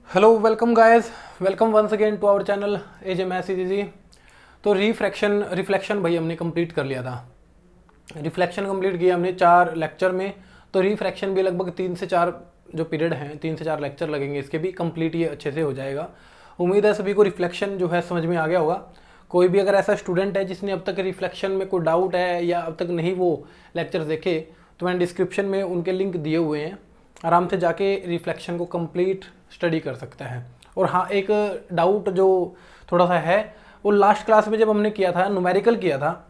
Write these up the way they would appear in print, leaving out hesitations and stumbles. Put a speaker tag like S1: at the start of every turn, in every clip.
S1: Hello welcome guys, welcome once again to our channel as M S G. तो reflection भाई हमने complete कर लिया था। रिफ्लेक्शन कंप्लीट किया हमने 4 लेक्चर में। तो रिफ्रैक्शन भी लगभग 3 से 4 जो पीरियड हैं, 3 से 4 लेक्चर लगेंगे, इसके भी कंप्लीट ये अच्छे से हो जाएगा। उम्मीद है सभी को रिफ्लेक्शन जो है समझ में आ गया होगा। कोई भी अगर ऐसा स्टूडेंट है जिसने अब तक रिफ्लेक्शन में कोई डाउट है या अब तक नहीं वो लेक्चर देखे, तो मैंने डिस्क्रिप्शन में उनके लिंक दिए हुए हैं, आराम से जाके रिफ्लेक्शन को कंप्लीट स्टडी कर सकता है। और हाँ, एक डाउट जो थोड़ा सा है, वो लास्ट क्लास में जब हमने किया था, न्यूमेरिकल किया था,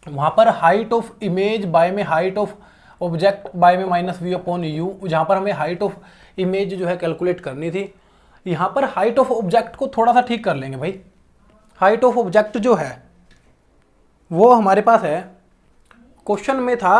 S1: वहाँ पर हाइट ऑफ इमेज बाय में हाइट ऑफ ऑब्जेक्ट बाय में माइनस वी अपॉन यू, जहाँ पर हमें हाइट ऑफ इमेज जो है कैलकुलेट करनी थी। यहाँ पर हाइट ऑफ ऑब्जेक्ट को थोड़ा सा ठीक कर लेंगे भाई। हाइट ऑफ ऑब्जेक्ट जो है वो हमारे पास है, क्वेश्चन में था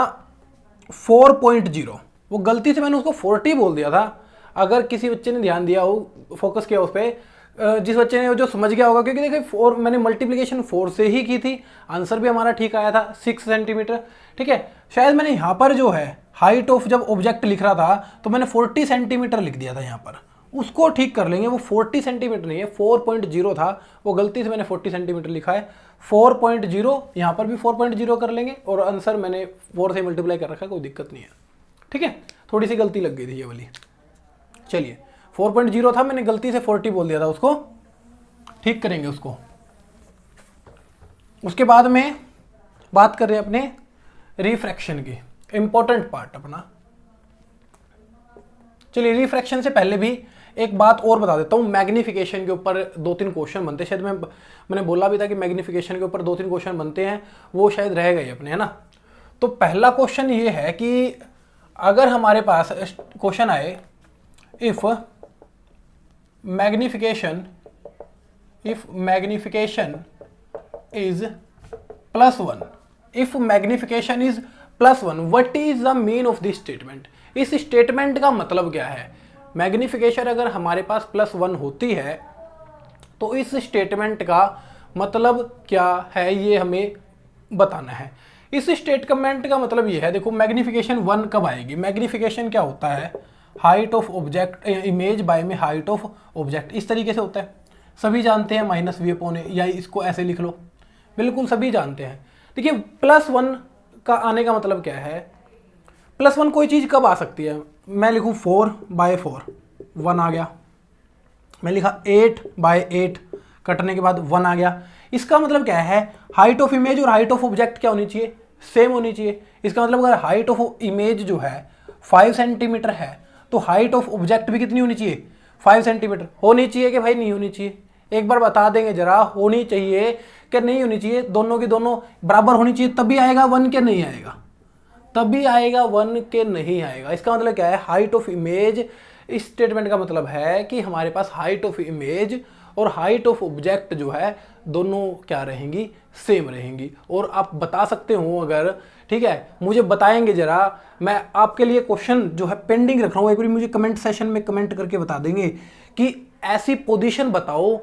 S1: 4.0, वो गलती से मैंने उसको 40 बोल दिया था। अगर किसी बच्चे ने ध्यान दिया हो, फोकस किया उस पर, जिस बच्चे ने जो समझ गया होगा, क्योंकि देखिए 4 मैंने मल्टीप्लिकेशन 4 से ही की थी, आंसर भी हमारा ठीक आया था 6 सेंटीमीटर। ठीक है, शायद मैंने यहाँ पर जो है हाइट ऑफ जब ऑब्जेक्ट लिख रहा था तो मैंने 40 सेंटीमीटर लिख दिया था यहाँ पर, उसको ठीक कर लेंगे। वो 40 सेंटीमीटर नहीं है, 4.0 था, वो गलती से मैंने 40 सेंटीमीटर लिखा है। 4.0 यहाँ पर भी 4.0 कर लेंगे, और आंसर मैंने 4 से मल्टीप्लाई कर रखा है, कोई दिक्कत नहीं है। ठीक है, थोड़ी सी गलती लग गई थी ये वाली। चलिए, 4.0 था, मैंने गलती से 40 बोल दिया था, उसको ठीक करेंगे उसको। उसके बाद में बात कर रहे हैं अपने रिफ्रैक्शन की, इंपॉर्टेंट पार्ट अपना। चलिए, रिफ्रैक्शन से पहले भी एक बात और बता देता हूँ। मैग्निफिकेशन के ऊपर 2-3 क्वेश्चन बनते हैं, शायद मैंने बोला भी था कि मैग्निफिकेशन के ऊपर 2-3 क्वेश्चन बनते हैं, वो शायद रह गए अपने, है ना। तो पहला क्वेश्चन ये है कि अगर हमारे पास क्वेश्चन आए, if magnification is +1, if magnification is +1, what is the mean of this statement. इस स्टेटमेंट का मतलब क्या है। मैग्निफिकेशन अगर हमारे पास +1 होती है तो इस स्टेटमेंट का मतलब क्या है, ये हमें बताना है। इस स्टेटमेंट का मतलब ये है, देखो मैग्निफिकेशन 1 कब आएगी। मैग्निफिकेशन क्या होता है, height of object image by में हाइट ऑफ ऑब्जेक्ट, इस तरीके से होता है, सभी जानते हैं, माइनस वी अपॉन ए, या इसको ऐसे लिख लो, बिल्कुल सभी जानते हैं। देखिए, +1 का आने का मतलब क्या है। +1 कोई चीज़ कब आ सकती है, मैं लिखूँ 4/4, 1 आ गया। मैं लिखा 8/8, कटने के बाद 1 आ गया। इसका मतलब क्या है, हाइट ऑफ इमेज और हाइट ऑफ ऑब्जेक्ट क्या होनी चाहिए, सेम होनी चाहिए। इसका मतलब अगर हाइट ऑफ इमेज जो है 5 सेंटीमीटर है, तो हाइट ऑफ ऑब्जेक्ट भी कितनी होनी चाहिए, 5 सेंटीमीटर होनी चाहिए कि भाई नहीं होनी चाहिए। एक बार बता देंगे जरा, होनी चाहिए कि नहीं होनी चाहिए, दोनों की दोनों बराबर होनी चाहिए, तभी आएगा 1 के नहीं आएगा, तभी आएगा 1 के नहीं आएगा। इसका मतलब क्या है, हाइट ऑफ इमेज, इस स्टेटमेंट का मतलब है कि हमारे पास हाइट ऑफ इमेज और हाइट ऑफ ऑब्जेक्ट जो है दोनों क्या रहेंगी, सेम रहेंगी। और आप बता सकते हो अगर, ठीक है, मुझे बताएंगे जरा, मैं आपके लिए क्वेश्चन जो है पेंडिंग रख रहा हूँ, एक बार मुझे कमेंट सेशन में कमेंट करके बता देंगे कि ऐसी पोजीशन बताओ,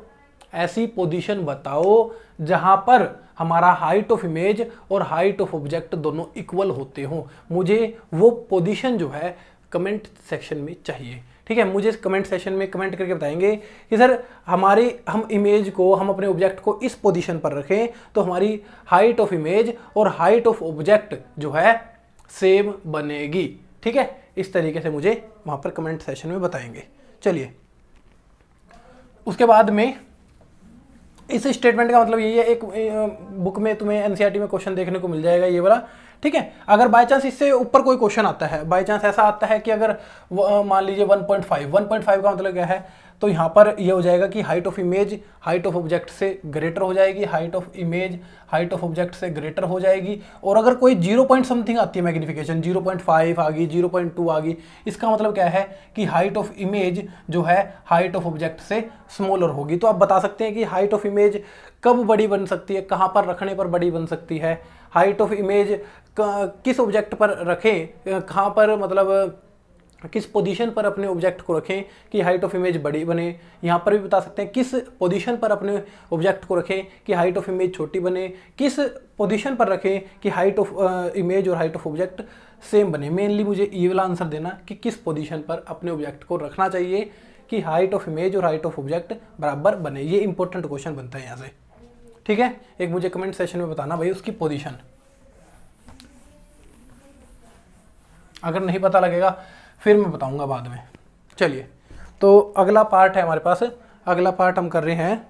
S1: ऐसी पोजीशन बताओ जहां पर हमारा हाइट ऑफ इमेज और हाइट ऑफ ऑब्जेक्ट दोनों इक्वल होते हो। मुझे वो पोजीशन जो है कमेंट सेक्शन में चाहिए। ठीक है, मुझे कमेंट सेशन में कमेंट करके बताएंगे कि सर हम इमेज को, हम अपने ऑब्जेक्ट को इस पोजीशन पर रखें तो हमारी हाइट ऑफ इमेज और हाइट ऑफ ऑब्जेक्ट जो है सेम बनेगी। ठीक है, इस तरीके से मुझे वहां पर कमेंट सेशन में बताएंगे। चलिए, उसके बाद में इस स्टेटमेंट का मतलब यही है, एक बुक में तुम्हें एनसीईआरटी में क्वेश्चन देखने को मिल जाएगा ये वाला। ठीक है, अगर बाय चांस इससे ऊपर कोई क्वेश्चन आता है, बाय चांस ऐसा आता है कि अगर मान लीजिए 1.5 का मतलब क्या है, तो यहाँ पर ये हो जाएगा कि height of image height of object से ग्रेटर हो जाएगी, height of image height of object से ग्रेटर हो जाएगी। और अगर कोई 0 पॉइंट समथिंग आती है मैग्निफिकेशन, 0.5 आ गई, 0.2 आ गई, इसका मतलब क्या है कि हाइट ऑफ इमेज जो है हाइट ऑफ ऑब्जेक्ट से स्मॉलर होगी। तो आप बता सकते हैं कि हाइट ऑफ इमेज कब बड़ी बन सकती है, कहाँ पर रखने पर बड़ी बन सकती है, हाइट ऑफ इमेज किस ऑब्जेक्ट पर रखें, कहाँ पर मतलब किस पोजीशन पर अपने ऑब्जेक्ट को रखें कि हाइट ऑफ इमेज बड़ी बने। यहाँ पर भी बता सकते हैं किस पोजीशन पर अपने ऑब्जेक्ट को रखें कि हाइट ऑफ इमेज छोटी बने, किस पोजीशन पर रखें कि हाइट ऑफ इमेज और हाइट ऑफ ऑब्जेक्ट सेम बने। मेनली मुझे ये वाला आंसर देना कि किस पोजीशन पर अपने ऑब्जेक्ट को रखना चाहिए कि हाइट ऑफ इमेज और हाइट ऑफ ऑब्जेक्ट बराबर बने। ये इंपॉर्टेंट क्वेश्चन बनता है यहाँ से, ठीक है। एक मुझे कमेंट सेशन में बताना भाई उसकी पोजीशन, अगर नहीं पता लगेगा फिर मैं बताऊंगा बाद में। चलिए, तो अगला पार्ट है हमारे पास, अगला पार्ट हम कर रहे हैं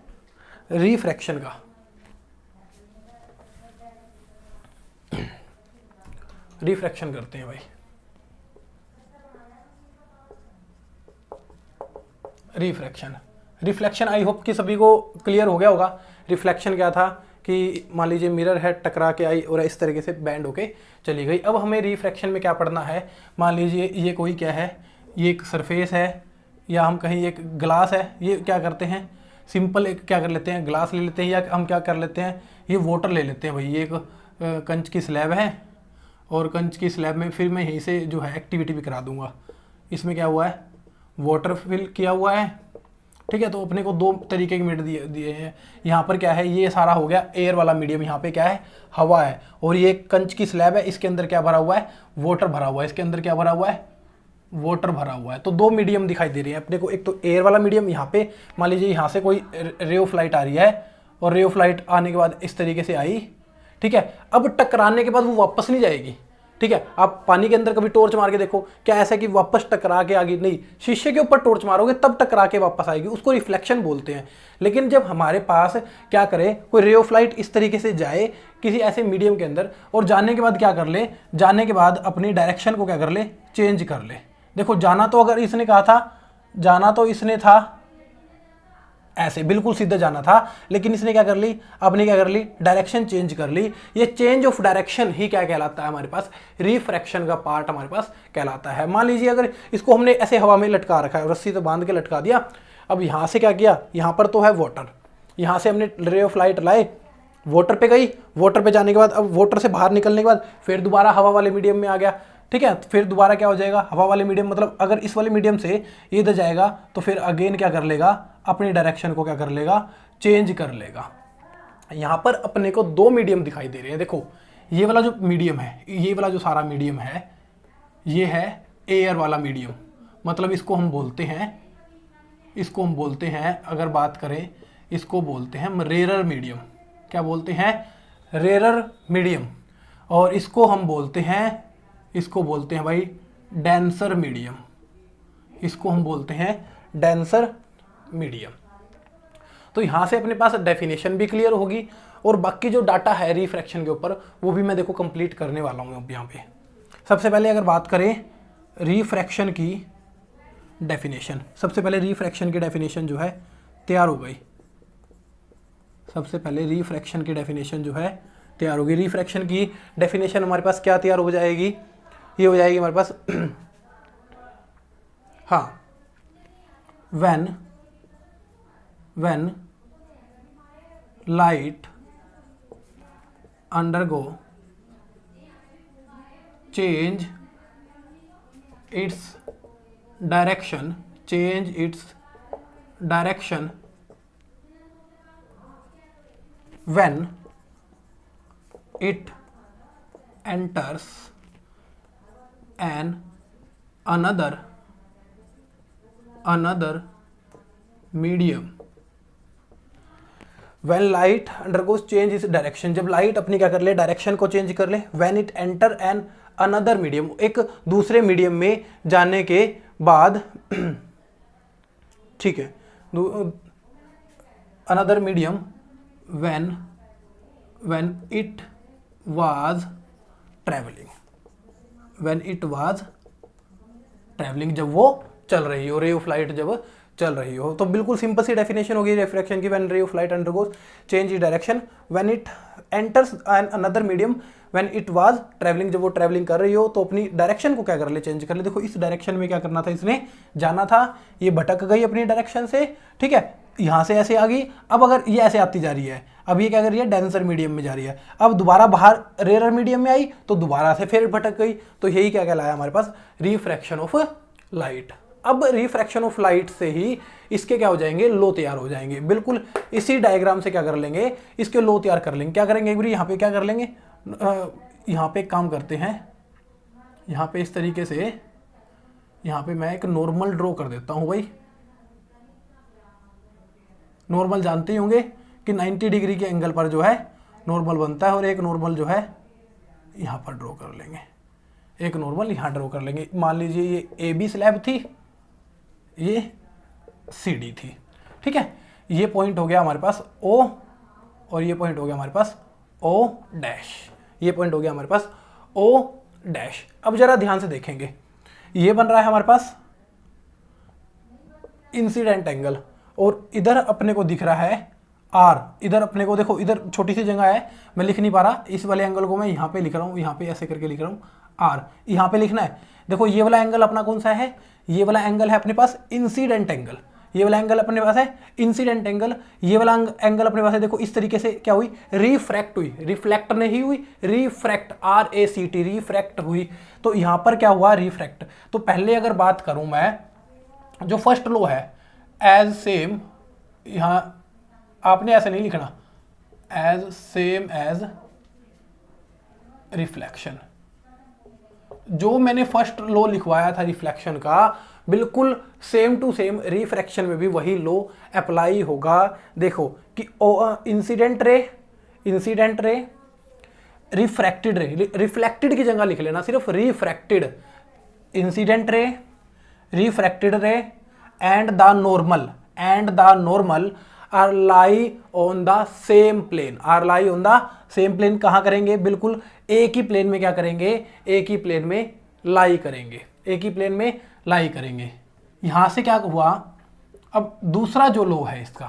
S1: रिफ्रैक्शन का। रिफ्रैक्शन करते हैं भाई। रिफ्रैक्शन, रिफ्लेक्शन आई होप कि सभी को क्लियर हो गया होगा। रिफ्लेक्शन क्या था कि मान लीजिए मिरर है, टकरा के आई और इस तरीके से बैंड होके चली गई। अब हमें रिफ्रैक्शन में क्या पढ़ना है, मान लीजिए ये कोई क्या है, ये एक सरफेस है या हम कहीं एक ग्लास है। ये क्या करते हैं, सिंपल एक क्या कर लेते हैं, ग्लास ले लेते हैं, या हम क्या कर लेते हैं, ये वाटर ले लेते हैं भाई। ये एक कंच की स्लैब है और कंच की स्लैब में फिर मैं यहीं से जो है एक्टिविटी भी करा दूंगा। इसमें क्या हुआ है, वाटर फिल किया हुआ है, ठीक है। तो अपने को दो तरीके के मीडियम दिए हैं। यहाँ पर क्या है, ये सारा हो गया एयर वाला मीडियम, यहाँ पे क्या है, हवा है। और ये कंच की स्लैब है, इसके अंदर क्या भरा हुआ है, वाटर भरा हुआ है। इसके अंदर क्या भरा हुआ है, वाटर भरा हुआ है। तो दो मीडियम दिखाई दे रही है अपने को, एक तो एयर वाला मीडियम, यहाँ पे मान लीजिए यहाँ से कोई रे ऑफ लाइट आ रही है और रे ऑफ लाइट आने के बाद इस तरीके से आई, ठीक है। अब टकराने के बाद वो वापस नहीं जाएगी, ठीक है। आप पानी के अंदर कभी टॉर्च मार के देखो, क्या ऐसा कि वापस टकरा के आगे नहीं, शीशे के ऊपर टॉर्च मारोगे तब टकरा के वापस आएगी, उसको रिफ्लेक्शन बोलते हैं। लेकिन जब हमारे पास क्या करे, कोई रे ऑफ लाइट इस तरीके से जाए किसी ऐसे मीडियम के अंदर और जाने के बाद क्या कर ले, जाने के बाद अपनी डायरेक्शन को क्या कर ले, चेंज कर ले। देखो जाना तो अगर इसने कहा था, जाना तो इसने था ऐसे बिल्कुल सीधा जाना था, लेकिन इसने क्या कर ली, आपने क्या कर ली, डायरेक्शन चेंज कर ली। ये चेंज ऑफ डायरेक्शन ही क्या कहलाता है, हमारे पास रिफ्रैक्शन का पार्ट हमारे पास कहलाता है। मान लीजिए अगर इसको हमने ऐसे हवा में लटका रखा है, रस्सी तो बांध के लटका दिया। अब यहाँ से क्या किया, यहाँ पर तो है वाटर, यहाँ से हमने रे ऑफ लाइट लाए, वाटर पे गई, वाटर पे जाने के बाद अब वाटर से बाहर निकलने के बाद फिर दोबारा हवा वाले मीडियम में आ गया, ठीक है। फिर दोबारा क्या हो जाएगा, हवा वाले मीडियम, मतलब अगर इस वाले मीडियम से इधर जाएगा तो फिर अगेन क्या कर लेगा, अपनी डायरेक्शन को क्या कर लेगा, चेंज कर लेगा। यहाँ पर अपने को दो मीडियम दिखाई दे रहे हैं। देखो ये वाला जो मीडियम है, ये वाला जो सारा मीडियम है, ये है एयर वाला मीडियम, मतलब इसको हम बोलते हैं, अगर बात करें इसको बोलते हैं रेरर मीडियम। क्या बोलते हैं, रेरर मीडियम। और इसको हम बोलते हैं भाई डेंसर मीडियम। इसको हम बोलते हैं डेंसर मीडियम। तो यहाँ से अपने पास डेफिनेशन भी क्लियर होगी और बाकी जो डाटा है रिफ्रैक्शन के ऊपर वो भी मैं देखो कंप्लीट करने वाला हूँ अब यहाँ पे। सबसे पहले अगर बात करें रिफ्रैक्शन की डेफिनेशन, सबसे पहले रिफ्रैक्शन की डेफिनेशन जो है तैयार हो गई। सबसे पहले रिफ्रैक्शन की डेफिनेशन जो है तैयार होगी। रिफ्रैक्शन की डेफिनेशन हमारे पास क्या तैयार हो जाएगी, ये हो जाएगी हमारे पास हाँ, when light undergo change its direction when it enters another medium। when light undergoes change its direction, जब लाइट अपनी क्या कर ले, डायरेक्शन को चेंज कर ले। when it enter another medium, एक दूसरे मीडियम में जाने के बाद, ठीक है, another medium when it was traveling, जब वो चल रही हो, रे ऑफ लाइट जब चल रही हो। तो बिल्कुल सिंपल सी डेफिनेशन होगी रिफ्रैक्शन की, when ray of light undergoes change in direction when it enters another medium when it was travelling, जब वो ट्रैवलिंग कर रही हो तो अपनी डायरेक्शन को क्या कर ले, चेंज कर ले। देखो इस डायरेक्शन में क्या करना था, इसने जाना था, ये भटक गई अपनी डायरेक्शन से, ठीक है, यहाँ से ऐसे आ गई। अब अगर ये ऐसे आती जा रही है, अब ये क्या कर रही है, डेंसर मीडियम में जा रही है। अब दोबारा बाहर रेयर मीडियम में आई तो दोबारा से फिर भटक गई। तो यही क्या कहलाया हमारे पास, रिफ्रैक्शन ऑफ लाइट। अब रिफ्रैक्शन ऑफ लाइट से ही इसके क्या हो जाएंगे, लो तैयार हो जाएंगे। बिल्कुल इसी डायग्राम से क्या कर लेंगे, इसके लो तैयार कर लेंगे। क्या करेंगे, एक बार यहाँ पे क्या कर लेंगे, यहाँ पे काम करते हैं, यहाँ पे इस तरीके से, यहाँ पे मैं एक नॉर्मल ड्रॉ कर देता हूँ भाई, नॉर्मल जानते ही होंगे कि 90 डिग्री के एंगल पर जो है नॉर्मल बनता है, और एक नॉर्मल जो है यहाँ पर ड्रॉ कर लेंगे, एक नॉर्मल यहाँ ड्रॉ कर लेंगे। मान लीजिए ये ए बी स्लैब थी, ये सी डी थी, ठीक है। ये पॉइंट हो गया हमारे पास ओ, और ये पॉइंट हो गया हमारे पास ओ डैश, ये पॉइंट हो गया हमारे पास ओ डैश। अब जरा ध्यान से देखेंगे, ये बन रहा है हमारे पास इंसिडेंट एंगल, और इधर अपने को दिख रहा है आर। इधर अपने को देखो, इधर छोटी सी जगह है, मैं लिख नहीं पा रहा, इस वाले एंगल को मैं यहाँ पे लिख रहा हूँ, यहाँ पे ऐसे करके लिख रहा हूँ आर, यहाँ पे लिखना है। देखो ये वाला एंगल अपना कौन सा है, ये वाला एंगल है अपने पास इंसिडेंट एंगल, ये वाला एंगल अपने पास है इंसिडेंट एंगल, ये वाला एंगल अपने पास है। देखो इस तरीके से क्या हुई, रिफ्रैक्ट हुई, रिफ्लेक्ट नहीं हुई, रिफ्रैक्ट, RACT, रिफ्रैक्ट हुई। तो यहाँ पर क्या हुआ, रिफ्रैक्ट। तो पहले अगर बात करूँ मैं, जो फर्स्ट लो है एज सेम, यहाँ आपने ऐसे नहीं लिखना, एज सेम एज रिफ्लेक्शन। जो मैंने फर्स्ट लो लिखवाया था रिफ्लेक्शन का, बिल्कुल सेम टू सेम रिफ्रैक्शन में भी वही लो अप्लाई होगा। देखो कि incident ray, incident ray, refracted रे, रिफ्लेक्टेड की जगह लिख लेना सिर्फ refracted, incident ray, refracted ray and the normal are lie on the same plane, are lie on the same plane. कहाँ करेंगे, बिल्कुल एक ही प्लेन में क्या करेंगे, एक ही प्लेन में लाई करेंगे, एक ही प्लेन में लाई करेंगे। यहाँ से क्या हुआ, अब दूसरा जो लो है इसका,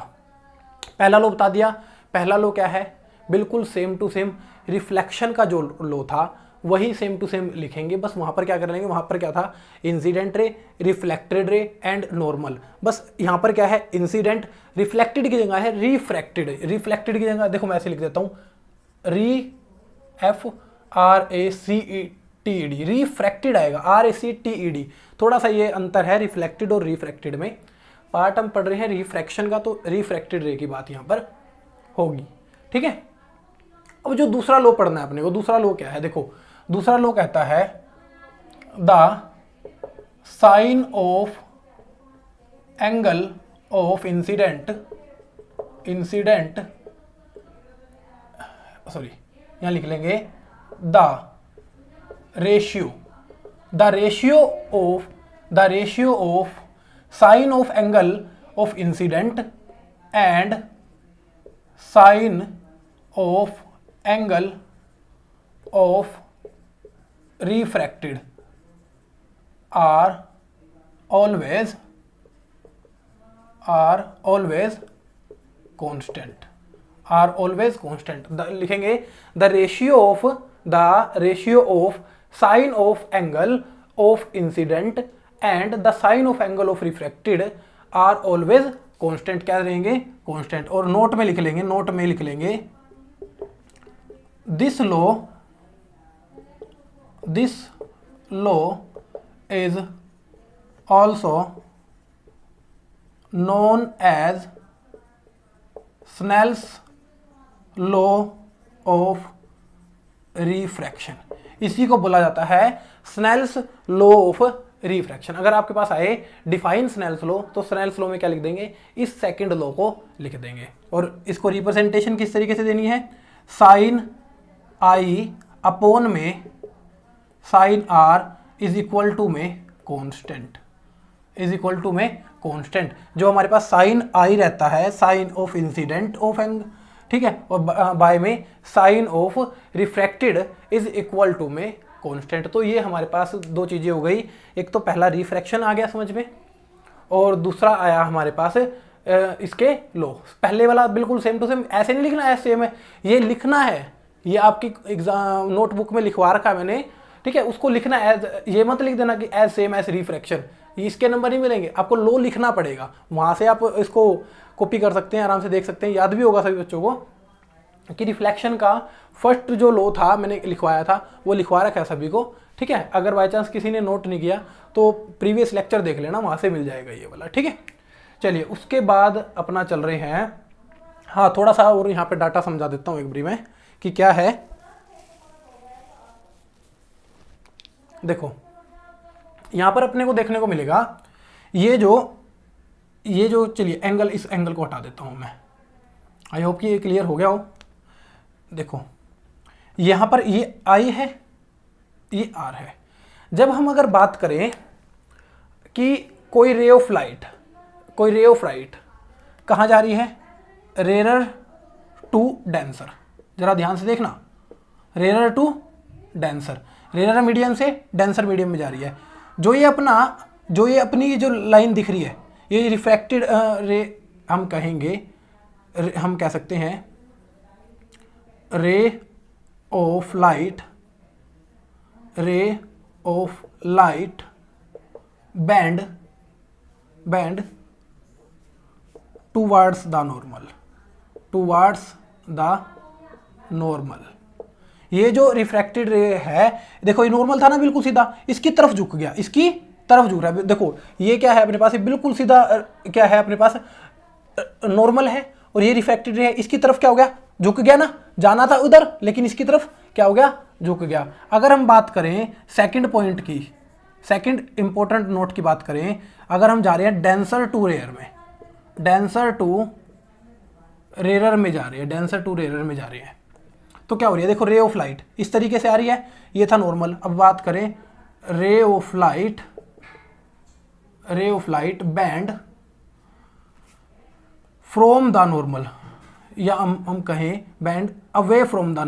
S1: पहला लो बता दिया, पहला लो क्या है, बिल्कुल सेम टू सेम रिफ्लेक्शन का जो लो था वही सेम टू सेम लिखेंगे। बस वहाँ पर क्या कर लेंगे, वहाँ पर क्या था, incident ray, reflected ray and normal. बस यहाँ पर क्या है, इंसिडेंट, रिफ्लेक्टेड की जगह है रिफ्रैक्टेड, रिफ्लेक्टेड की जगह देखो मैं ऐसे लिख देता हूँ, RACTED, रिफ्रैक्टेड आएगा, RACTED। थोड़ा सा ये अंतर है रिफ्लेक्टेड और रिफ्रैक्टेड में। पार्ट हम पढ़ रहे हैं रिफ्रैक्शन का, तो रिफ्रैक्टेड रे की बात यहाँ पर होगी, ठीक है। अब जो दूसरा लो पढ़ना है अपने को, दूसरा लो क्या है, देखो दूसरा लो कहता है the sine of angle of incidence, sorry यहां लिख लेंगे the ratio of sine of angle of incidence and sine of angle of refracted are always constant, लिखेंगे the ratio of sine of angle of incident and the sine of angle of refracted are always constant। क्या रहेंगे, constant। और note में लिख लेंगे, this law is also known as Snell's law of refraction। इसी को बोला जाता है स्नेल्स लॉ ऑफ रिफ्रैक्शन। अगर आपके पास आए डिफाइन स्नेल्स लॉ, तो स्नेल्स लॉ में क्या लिख देंगे, इस सेकंड लॉ को लिख देंगे। और इसको रिप्रेजेंटेशन किस तरीके से देनी है, साइन आई अपॉन में sine r is equal to में कॉन्स्टेंट, जो हमारे पास साइन आई रहता है, sine of incidence of angle, ठीक है, और बाय में sine of refracted is equal to में कांस्टेंट। तो ये हमारे पास दो चीजें हो गई, एक तो पहला रिफ्रैक्शन आ गया समझ में, और दूसरा आया हमारे पास इसके लो। पहले वाला बिल्कुल सेम टू सेम, ऐसे नहीं लिखना है सेम है, ये लिखना है, ये आपकी एग्जाम नोटबुक में लिखवा रखा है मैंने, ठीक है, उसको लिखना एज, ये मत लिख देना कि एज सेम एज रिफ्रैक्शन, इसके नंबर नहीं मिलेंगे, आपको लो लिखना पड़ेगा। वहां से आप इसको कॉपी कर सकते हैं, आराम से देख सकते हैं, याद भी होगा सभी बच्चों को कि रिफ्लेक्शन का फर्स्ट जो लो था मैंने लिखवाया था वो लिखवा रखा है सभी को, ठीक है। अगर बाई चांस किसी ने नोट नहीं किया तो प्रीवियस लेक्चर देख लेना, वहां से मिल जाएगा ये वाला, ठीक है। चलिए उसके बाद अपना चल रहे हैं, हाँ थोड़ा सा और यहाँ पे डाटा समझा देता हूँ एक बारी में कि क्या है। देखो यहाँ पर अपने को देखने को मिलेगा, ये जो ये जो, चलिए एंगल, इस एंगल को हटा देता हूँ मैं, आई होप कि ये क्लियर हो गया हो। देखो यहाँ पर ये आई है, ये आर है। जब हम अगर बात करें कि कोई रे ऑफ लाइट कहाँ जा रही है, रेयर टू डेंसर, जरा ध्यान से देखना, rare to denser, rare medium से डेंसर मीडियम में जा रही है। जो ये अपनी जो लाइन दिख रही है, ये रिफ्रैक्टेड रे हम कहेंगे, हम कह सकते हैं रे of light band towards the normal. ये जो रिफ्रैक्टेड रे है, देखो ये नॉर्मल था ना बिल्कुल सीधा, इसकी तरफ झुक गया, इसकी तरफ झुक रहा है। देखो ये क्या है अपने पास, बिल्कुल सीधा क्या है अपने पास, नॉर्मल है, और ये रिफ्रैक्टेड रे है, इसकी तरफ क्या हो गया, झुक गया ना, जाना था उधर लेकिन इसकी तरफ क्या हो गया, झुक गया। अगर हम बात करें सेकंड पॉइंट की, सेकंड इंपॉर्टेंट नोट की बात करें, अगर हम जा रहे हैं डेंसर टू रेयर में, डेंसर टू रेयर में जा रहे हैं, तो क्या हो रही है, देखो रे ऑफ लाइट इस तरीके से आ रही है, ये था नॉर्मल। अब बात करें रे of light banned from the normal, या हम कहें band away from the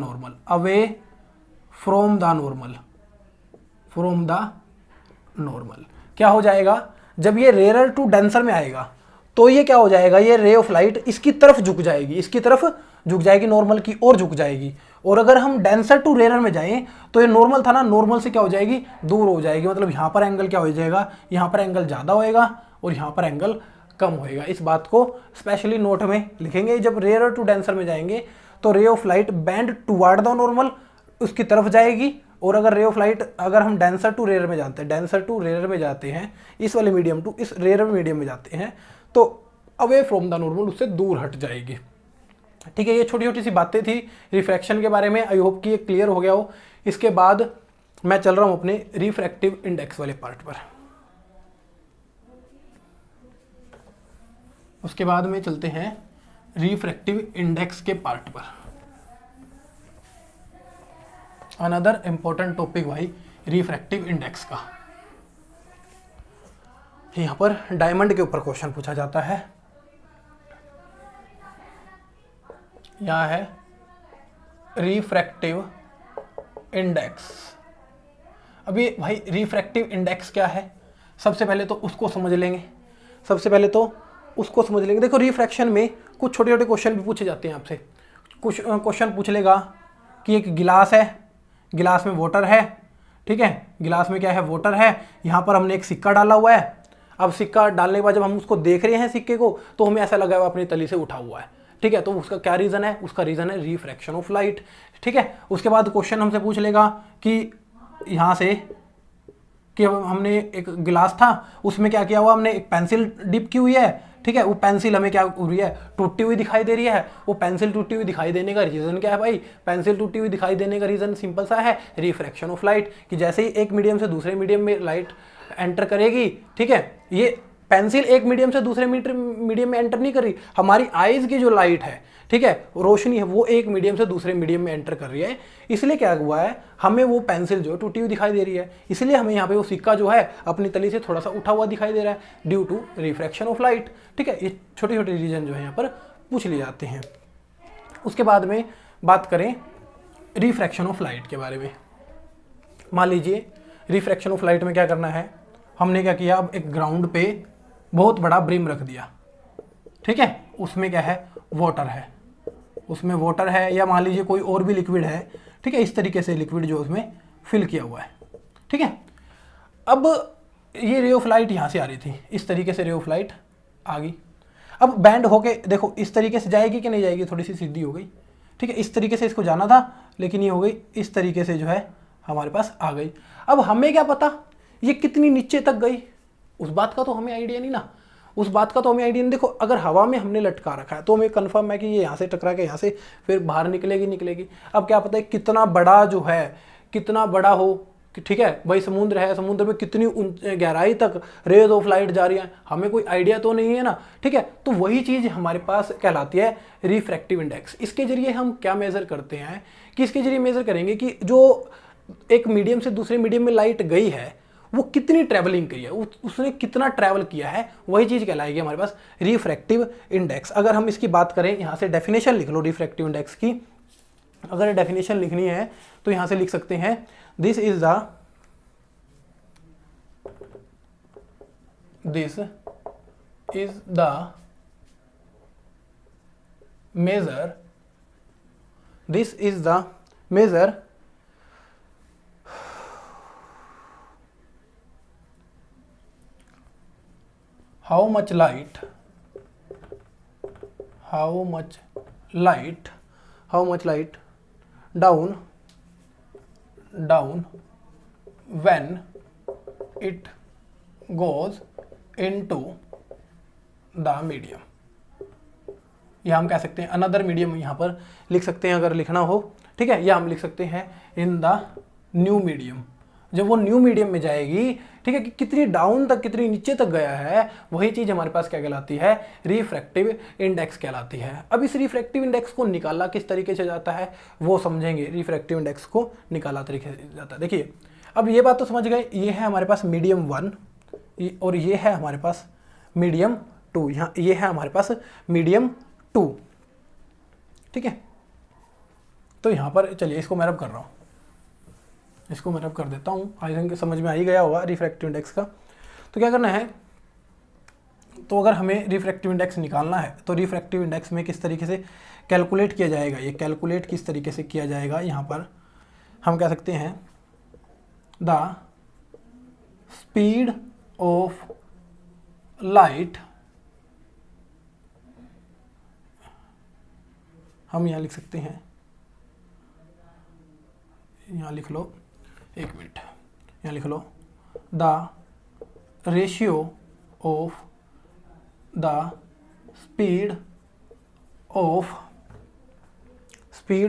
S1: normal, क्या हो जाएगा, जब ये रेयर टू डेंसर में आएगा तो ये क्या हो जाएगा, ये रे ऑफ लाइट इसकी तरफ झुक जाएगी, नॉर्मल की ओर झुक जाएगी। और अगर हम डेंसर टू रेयर में जाएं तो ये नॉर्मल था ना, नॉर्मल से क्या हो जाएगी, दूर हो जाएगी। मतलब यहाँ पर एंगल क्या हो जाएगा, यहाँ पर एंगल ज़्यादा होएगा और यहाँ पर एंगल कम होएगा। इस बात को स्पेशली नोट में लिखेंगे, जब रेयर टू डेंसर में जाएंगे तो रे of light band toward the normal उसकी तरफ जाएगी, और अगर रे ऑफ लाइट, अगर हम डेंसर टू रेयर में जाते हैं, इस वाले मीडियम टू इस रेयर मीडियम में जाते हैं, तो अवे फ्रॉम द नॉर्मल उससे दूर हट जाएगी। ठीक है, ये छोटी छोटी सी बातें थी रिफ्रैक्शन के बारे में, आई होप कि ये क्लियर हो गया हो। इसके बाद मैं चल रहा हूँ अपने रिफ्रैक्टिव इंडेक्स वाले पार्ट पर। उसके बाद में चलते हैं रिफ्रैक्टिव इंडेक्स के पार्ट पर। अनदर इंपॉर्टेंट टॉपिक भाई रिफ्रैक्टिव इंडेक्स का। यहाँ पर डायमंड के ऊपर क्वेश्चन पूछा जाता है। यहाँ है रिफ्रैक्टिव इंडेक्स। अभी भाई रिफ्रैक्टिव इंडेक्स क्या है, सबसे पहले तो उसको समझ लेंगे। देखो रिफ्रैक्शन में कुछ छोटे छोटे क्वेश्चन भी पूछे जाते हैं आपसे। कुछ क्वेश्चन पूछ लेगा कि एक गिलास है, गिलास में वाटर है, ठीक है, गिलास में क्या है, वाटर है, यहाँ पर हमने एक सिक्का डाला हुआ है। अब सिक्का डालने के बाद जब हम उसको देख रहे हैं सिक्के को, तो हमें ऐसा लगा हुआ अपनी तली से उठा हुआ है, ठीक है, तो उसका क्या रीज़न है, उसका रीज़न है रिफ्रैक्शन ऑफ लाइट, ठीक है। उसके बाद क्वेश्चन हमसे पूछ लेगा कि यहाँ से कि हमने एक गिलास था, उसमें क्या किया हुआ, हमने एक पेंसिल डिप की हुई है, ठीक है, वो पेंसिल हमें क्या हो रही है, टूटी हुई दिखाई दे रही है। वो पेंसिल टूटी हुई दिखाई देने का रीज़न क्या है भाई, पेंसिल टूटी हुई दिखाई देने का रीज़न सिंपल सा है, रिफ्रैक्शन ऑफ लाइट, कि जैसे ही एक मीडियम से दूसरे मीडियम में लाइट एंटर करेगी, ठीक है, ये पेंसिल एक मीडियम से दूसरे मीडियम में एंटर नहीं कर रही, हमारी आइज़ की जो लाइट है, ठीक है, रोशनी है, वो एक मीडियम से दूसरे मीडियम में एंटर कर रही है। इसलिए क्या हुआ है, हमें वो पेंसिल जो टूटी हुई दिखाई दे रही है, इसलिए हमें यहाँ पे वो सिक्का जो है अपनी तली से थोड़ा सा उठा हुआ दिखाई दे रहा है, due to refraction of light, ठीक है। ये छोटे छोटे रीजन जो है यहाँ पर पूछ लिए जाते हैं। उसके बाद में बात करें रिफ्रैक्शन ऑफ लाइट के बारे में। मान लीजिए रिफ्रैक्शन ऑफ लाइट में क्या करना है, हमने क्या किया, अब एक ग्राउंड पे बहुत बड़ा ब्रिम रख दिया, ठीक है, उसमें क्या है, वाटर है, उसमें वाटर है, या मान लीजिए कोई और भी लिक्विड है, ठीक है, इस तरीके से लिक्विड जो उसमें फिल किया हुआ है, ठीक है। अब ये रे ऑफ लाइट यहाँ से आ रही थी, इस तरीके से रे ऑफ लाइट आ गई। अब बैंड होके देखो इस तरीके से जाएगी कि नहीं जाएगी, थोड़ी सी सीधी हो गई, ठीक है, इस तरीके से इसको जाना था, लेकिन ये हो गई इस तरीके से जो है हमारे पास आ गई। अब हमें क्या पता ये कितनी नीचे तक गई, उस बात का तो हमें आइडिया नहीं ना, देखो अगर हवा में हमने लटका रखा है तो हमें कंफर्म है कि ये यहाँ से टकरा के यहाँ से फिर बाहर निकलेगी। अब क्या पता है कितना बड़ा जो है, कितना बड़ा हो, ठीक है भाई, समुद्र है, समुद्र में कितनी गहराई तक रेज ऑफ लाइट जा रही है, हमें कोई आइडिया तो नहीं है ना, ठीक है। तो वही चीज़ हमारे पास कहलाती है रिफ्रैक्टिव इंडेक्स। इसके जरिए हम क्या मेज़र करते हैं कि इसके जरिए मेज़र करेंगे कि जो एक मीडियम से दूसरे मीडियम में लाइट गई है वो कितनी ट्रैवलिंग करी है, उसने कितना ट्रैवल किया है, वही चीज़ कहलाएगी हमारे पास रिफ्रैक्टिव इंडेक्स। अगर हम इसकी बात करें, यहाँ से डेफिनेशन लिख लो रिफ्रैक्टिव इंडेक्स की। अगर डेफिनेशन लिखनी है तो यहाँ से लिख सकते हैं, this is the measure how much light down when it goes into the medium। या हम कह सकते हैं अनदर मीडियम, यहाँ पर लिख सकते हैं अगर लिखना हो, ठीक है। या हम लिख सकते हैं इन द न्यू मीडियम, जब वो न्यू मीडियम में जाएगी, ठीक है, कि कितनी डाउन तक कितनी नीचे तक गया है, वही चीज़ हमारे पास क्या कहलाती है, रिफ्रैक्टिव इंडेक्स कहलाती है। अब इस रिफ्रैक्टिव इंडेक्स को निकाला किस तरीके से जाता है वो समझेंगे। रिफ्रैक्टिव इंडेक्स को निकाला तरीके से जाता है, देखिए अब ये बात तो समझ गए, ये है हमारे पास मीडियम 1 और ये है हमारे पास मीडियम 2, यहाँ ये है हमारे पास मीडियम 2, ठीक है। तो यहाँ पर चलिए इसको मैं रब कर रहा हूँ, इसको मैं रब कर देता हूँ, आई थिंक समझ में आ ही गया होगा रिफ्रैक्टिव इंडेक्स का। तो क्या करना है, तो अगर हमें रिफ्रैक्टिव इंडेक्स निकालना है तो रिफ्रैक्टिव इंडेक्स में किस तरीके से कैलकुलेट किया जाएगा, ये कैलकुलेट किस तरीके से किया जाएगा, यहाँ पर हम कह सकते हैं द स्पीड ऑफ लाइट, हम यहाँ लिख सकते हैं, यहाँ लिख लो, एक मिनट, यहाँ लिख लो, the ratio of the speed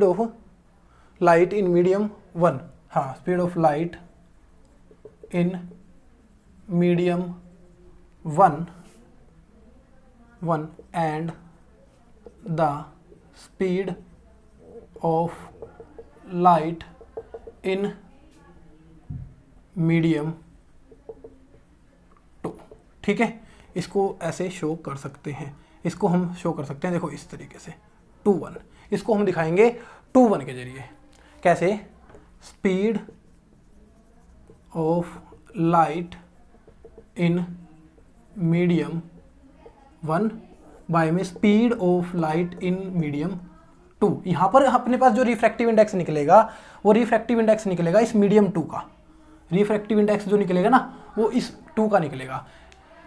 S1: of light in medium 1, हाँ, speed of light in medium 1 and the speed of light in medium 2, ठीक है। इसको ऐसे शो कर सकते हैं, इसको हम शो कर सकते हैं, देखो इस तरीके से 2-1, इसको हम दिखाएंगे 2-1 के जरिए। कैसे, speed of light in medium 1 बाय में speed of light in medium 2। यहाँ पर अपने पास जो रिफ्रैक्टिव इंडेक्स निकलेगा वो रिफ्रैक्टिव इंडेक्स निकलेगा इस मीडियम 2 का, रिफ्रैक्टिव इंडेक्स जो निकलेगा ना वो इस 2 का निकलेगा,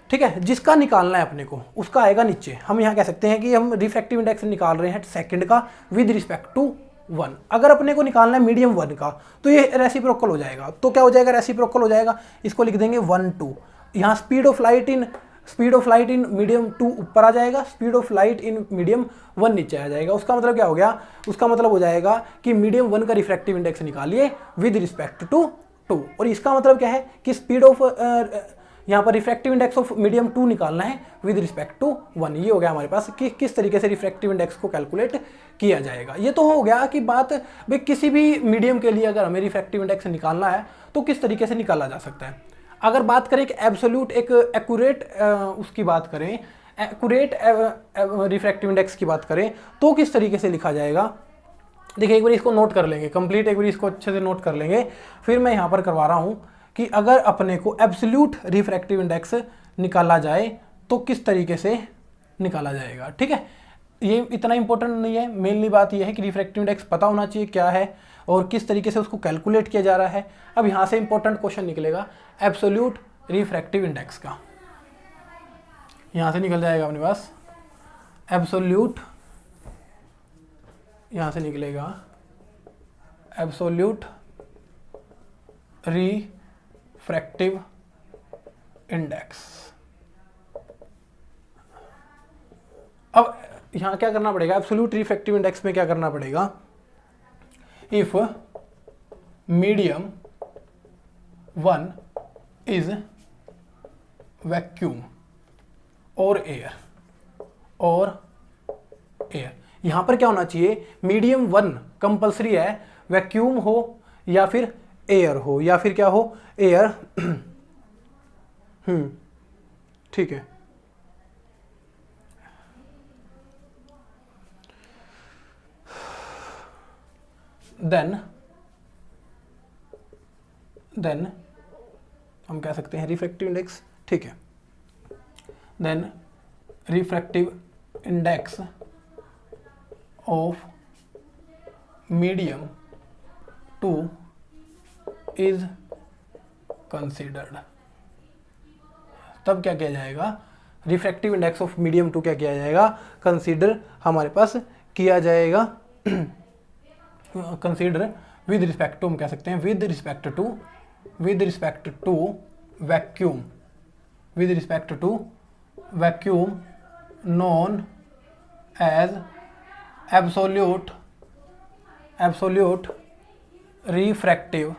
S1: ठीक है। जिसका निकालना है अपने को उसका आएगा नीचे। हम यहाँ कह सकते हैं कि हम रिफ्रैक्टिव इंडेक्स निकाल रहे हैं सेकंड का विद रिस्पेक्ट टू 1। अगर अपने को निकालना है मीडियम 1 का तो ये रेसिप्रोकल हो जाएगा। तो क्या हो जाएगा, रेसिप्रोकल हो जाएगा, इसको लिख देंगे 1-2। यहाँ speed of light in medium 2 ऊपर आ जाएगा, speed of light in medium 1 नीचे आ जाएगा। उसका मतलब क्या हो गया, उसका मतलब हो जाएगा कि मीडियम 1 का रिफ्रैक्टिव इंडेक्स निकालिए विद रिस्पेक्ट टू 2। और इसका मतलब क्या है कि स्पीड ऑफ यहाँ पर रिफ्रैक्टिव इंडेक्स ऑफ मीडियम 2 निकालना है विद रिस्पेक्ट टू 1। ये हो गया हमारे पास कि किस तरीके से रिफ्रैक्टिव इंडेक्स को कैलकुलेट किया जाएगा। ये तो हो गया कि बात भाई किसी भी मीडियम के लिए अगर हमें रिफ्रैक्टिव इंडेक्स निकालना है तो किस तरीके से निकाला जा सकता है। अगर बात करें एक एब्सोल्यूट, एक एक्यूरेट उसकी बात करें, एक्यूरेट रिफ्रैक्टिव इंडेक्स की बात करें तो किस तरीके से लिखा जाएगा। देखिए एक बार इसको नोट कर लेंगे कंप्लीट, एक बार इसको अच्छे से नोट कर लेंगे, फिर मैं यहाँ पर करवा रहा हूँ कि अगर अपने को एब्सोल्यूट रिफ्रैक्टिव इंडेक्स निकाला जाए तो किस तरीके से निकाला जाएगा, ठीक है। ये इतना इंपॉर्टेंट नहीं है, मेनली बात ये है कि रिफ्रैक्टिव इंडेक्स पता होना चाहिए क्या है और किस तरीके से उसको कैलकुलेट किया जा रहा है। अब यहाँ से इंपॉर्टेंट क्वेश्चन निकलेगा एब्सोल्यूट रिफ्रैक्टिव इंडेक्स का, यहाँ से निकल जाएगा अपने पास एब्सोल्यूट, यहाँ से निकलेगा एब्सोल्यूट रिफ्रैक्टिव इंडेक्स। अब यहाँ क्या करना पड़ेगा, एब्सोल्यूट रिफ्रैक्टिव इंडेक्स में क्या करना पड़ेगा, इफ मीडियम 1 इज वैक्यूम और एयर यहां पर क्या होना चाहिए, मीडियम 1 कंपल्सरी है, वैक्यूम हो या फिर एयर हो या फिर क्या हो, एयर। ठीक है, देन हम कह सकते हैं रिफ्रैक्टिव इंडेक्स। ठीक है, then refractive index of medium 2 is considered. तब क्या किया जाएगा, रिफ्रैक्टिव इंडेक्स ऑफ मीडियम 2 क्या किया जाएगा, कंसीडर हमारे पास किया जाएगा। कंसीडर विद रिस्पेक्ट टू, हम कह सकते हैं with respect to vacuum, with respect to vacuum known as absolute refractive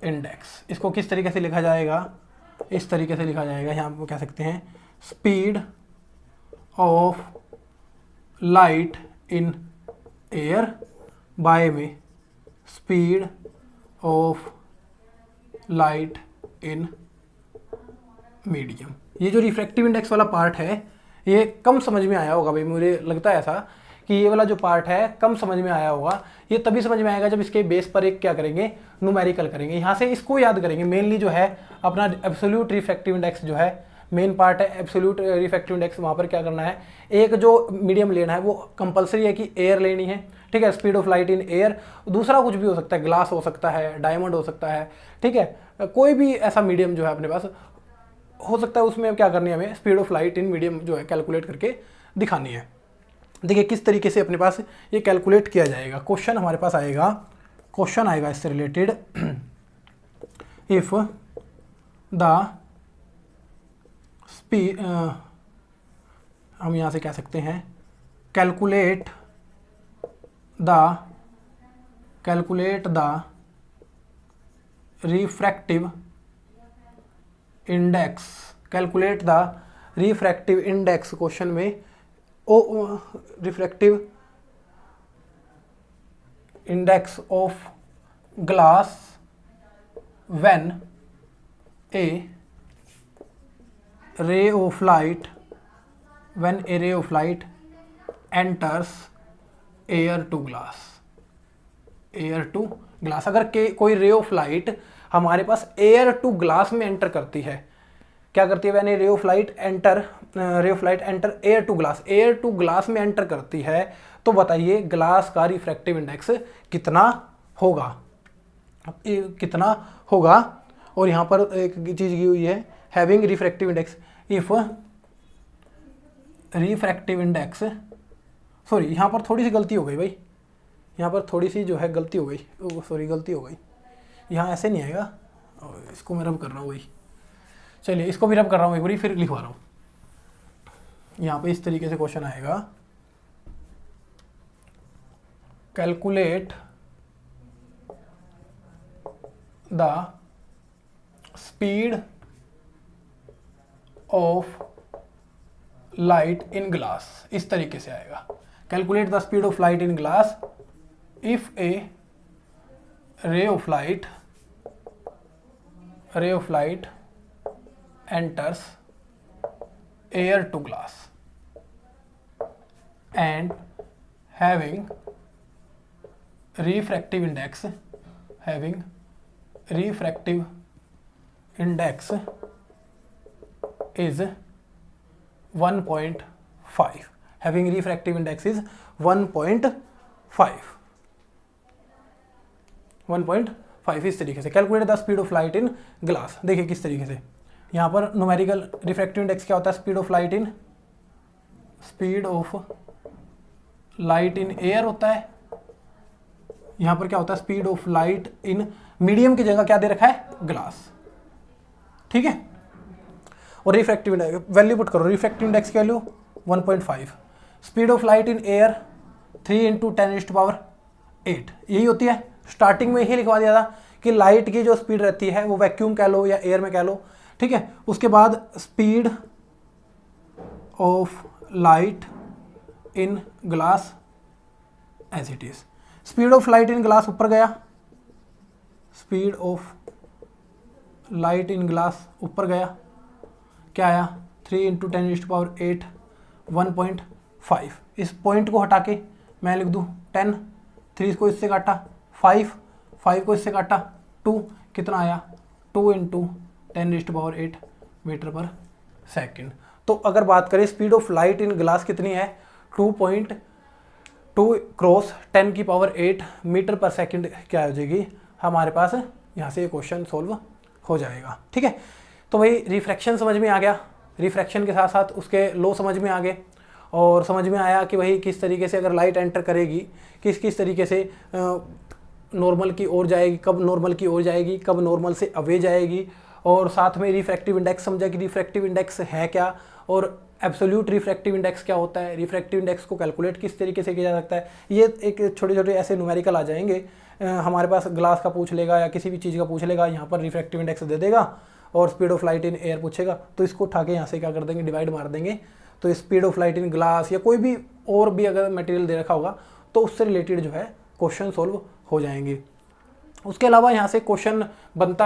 S1: index. इसको किस तरीके से लिखा जाएगा, इस तरीके से लिखा जाएगा, यहाँ पर कह सकते हैं speed of light in air by में speed of light in medium. ये जो रिफ्रैक्टिव इंडेक्स वाला पार्ट है ये कम समझ में आया होगा भाई, मुझे लगता है ऐसा कि ये वाला जो पार्ट है कम समझ में आया होगा। ये तभी समझ में आएगा जब इसके बेस पर एक क्या करेंगे, न्यूमेरिकल करेंगे। यहाँ से इसको याद करेंगे मेनली, जो है अपना एब्सोल्यूट रिफ्रैक्टिव इंडेक्स जो है मेन पार्ट है, एब्सोल्यूट रिफ्रैक्टिव इंडेक्स। वहाँ पर क्या करना है, एक जो मीडियम लेना है वो कंपलसरी है कि एयर लेनी है। ठीक है, speed of light in air, दूसरा कुछ भी हो सकता है, ग्लास हो सकता है, डायमंड हो सकता है। ठीक है, कोई भी ऐसा मीडियम जो है अपने पास हो सकता है, उसमें क्या करनी है हमें, speed of light in medium जो है कैलकुलेट करके दिखानी है। देखिए किस तरीके से अपने पास ये कैलकुलेट किया जाएगा। क्वेश्चन हमारे पास आएगा, क्वेश्चन आएगा इससे रिलेटेड, इफ द स्पीड, हम यहाँ से कह सकते हैं calculate the refractive index, calculate the refractive index. Question में refractive index of glass when a ray of light enters air to glass। अगर कोई रे ऑफ लाइट हमारे पास एयर टू ग्लास में एंटर करती है, क्या करती है, when ray of light enter air to glass में एंटर करती है, तो बताइए ग्लास का रिफ्रैक्टिव इंडेक्स कितना होगा। और यहाँ पर एक चीज की हुई है, having refractive index, if refractive index, sorry यहाँ पर थोड़ी सी गलती हो गई भाई, यहाँ पर थोड़ी सी जो है गलती हो गई, गलती हो गई, यहाँ ऐसे नहीं आएगा, इसको मैं रब कर रहा हूँ वही, चलिए इसको भी रब कर रहा हूँ एक बारी, फिर लिखवा रहा हूँ। यहाँ पे इस तरीके से क्वेश्चन आएगा, calculate the speed of light in glass, इस तरीके से आएगा, calculate the speed of light in glass if A ray of light enters air to glass and having refractive index is 1.5, having refractive index is 1.5 इस तरीके से। Calculate the speed of light in glass, देखिए किस तरीके से, यहाँ पर numerical refractive index क्या होता है, speed of light in air होता है। यहाँ पर क्या होता है, speed of light in medium की जगह क्या दे रखा है, ग्लास। ठीक है, और रिफ्रैक्टिव इंडेक्स वैल्यू पुट करो, रिफ्रैक्टिव इंडेक्स की value 1.5, speed of light in air 3 × 10⁸ यही होती है। स्टार्टिंग में ही लिखवा दिया था कि लाइट की जो स्पीड रहती है वो वैक्यूम कह लो या एयर में कह लो, ठीक है। उसके बाद speed of light in glass as it is, speed of light in glass ऊपर गया, speed of light in glass ऊपर गया, क्या आया 3 × 10⁸ 1.5। इस पॉइंट को हटा के मैं लिख दूँ 10, 3 को इससे काटा 5, 5 को इससे काटा 2, कितना आया 2 × 10⁸ मीटर पर सेकेंड। तो अगर बात करें speed of light in glass कितनी है 2.2 क्रॉस 10⁸ मीटर पर सेकेंड क्या हो जाएगी हमारे पास, यहाँ से ये क्वेश्चन सोल्व हो जाएगा, ठीक है। तो भाई रिफ्रैक्शन समझ में आ गया, रिफ्रैक्शन के साथ साथ उसके लॉ समझ में आ गए, और समझ में आया कि भाई किस तरीके से अगर लाइट एंटर करेगी किस किस तरीके से नॉर्मल की ओर जाएगी, कब नॉर्मल की ओर जाएगी, कब नॉर्मल से अवे जाएगी, और साथ में रिफ्रैक्टिव इंडेक्स समझा कि रिफ्रैक्टिव इंडेक्स है क्या और एब्सोल्यूट रिफ्रैक्टिव इंडेक्स क्या होता है, रिफ्रैक्टिव इंडेक्स को कैलकुलेट किस तरीके से किया जा सकता है। ये एक छोटे छोटे ऐसे न्यूमेरिकल आ जाएंगे, हमारे पास ग्लास का पूछ लेगा या किसी भी चीज़ का पूछ लेगा, यहाँ पर रिफ्रैक्टिव इंडेक्स दे देगा और speed of light in air पूछेगा तो इसको उठा के यहाँ से क्या कर देंगे डिवाइड मार देंगे, तो speed of light in glass या कोई भी और भी अगर मटेरियल दे रखा होगा तो उससे रिलेटेड जो है क्वेश्चन सोल्व हो जाएंगे। उसके अलावा यहाँ से क्वेश्चन बनता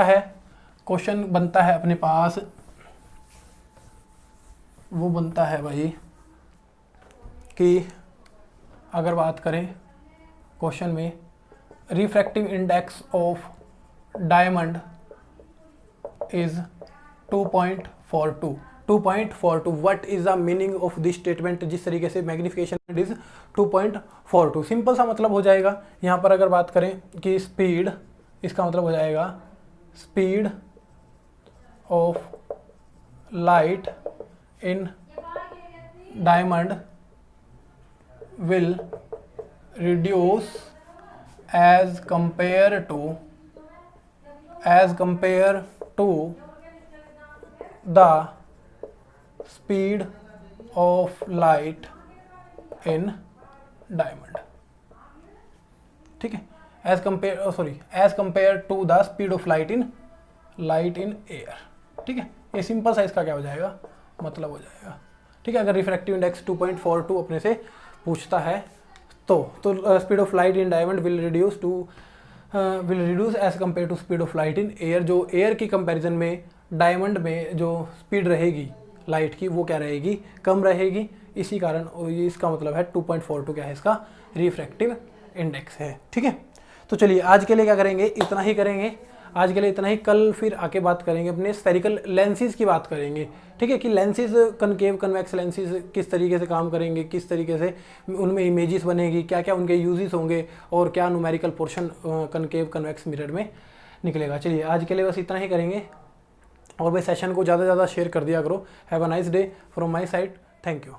S1: है अपने पास, वो बनता है भाई कि अगर बात करें क्वेश्चन में refractive index of diamond is 2.42, what is the meaning of this statement, जिस तरीके से मैग्निफिकेशन इज 2.42। सिंपल सा मतलब हो जाएगा यहाँ पर अगर बात करें कि स्पीड, इसका मतलब हो जाएगा speed of light in diamond will reduce as compared to the speed of light in diamond, ठीक है, as compared to the speed of light in air, ठीक है। ये सिंपल सा इसका क्या हो जाएगा मतलब हो जाएगा, ठीक है। अगर रिफ्रैक्टिव इंडेक्स 2.42 अपने से पूछता है तो speed of light in diamond will reduce as compare to speed of light in air, जो एयर की कंपैरिजन में डायमंड में जो स्पीड रहेगी लाइट की वो क्या रहेगी कम रहेगी, इसी कारण इसका मतलब है 2.42 क्या है इसका रिफ्रैक्टिव इंडेक्स है, ठीक है। तो चलिए आज के लिए क्या करेंगे, इतना ही करेंगे आज के लिए, इतना ही। कल फिर आके बात करेंगे अपने स्फेरिकल लेंसेज की बात करेंगे, ठीक है, कि लेंसेज कनकेव कन्वेक्स लेंसेज किस तरीके से काम करेंगे, किस तरीके से उनमें इमेजेस बनेगी, क्या क्या उनके यूजेस होंगे और क्या numerical portion concave convex mirror में निकलेगा। चलिए आज के लिए बस इतना ही करेंगे, और भाई सेशन को ज़्यादा से ज़्यादा शेयर कर दिया करो। Have a nice day from my side, thank you.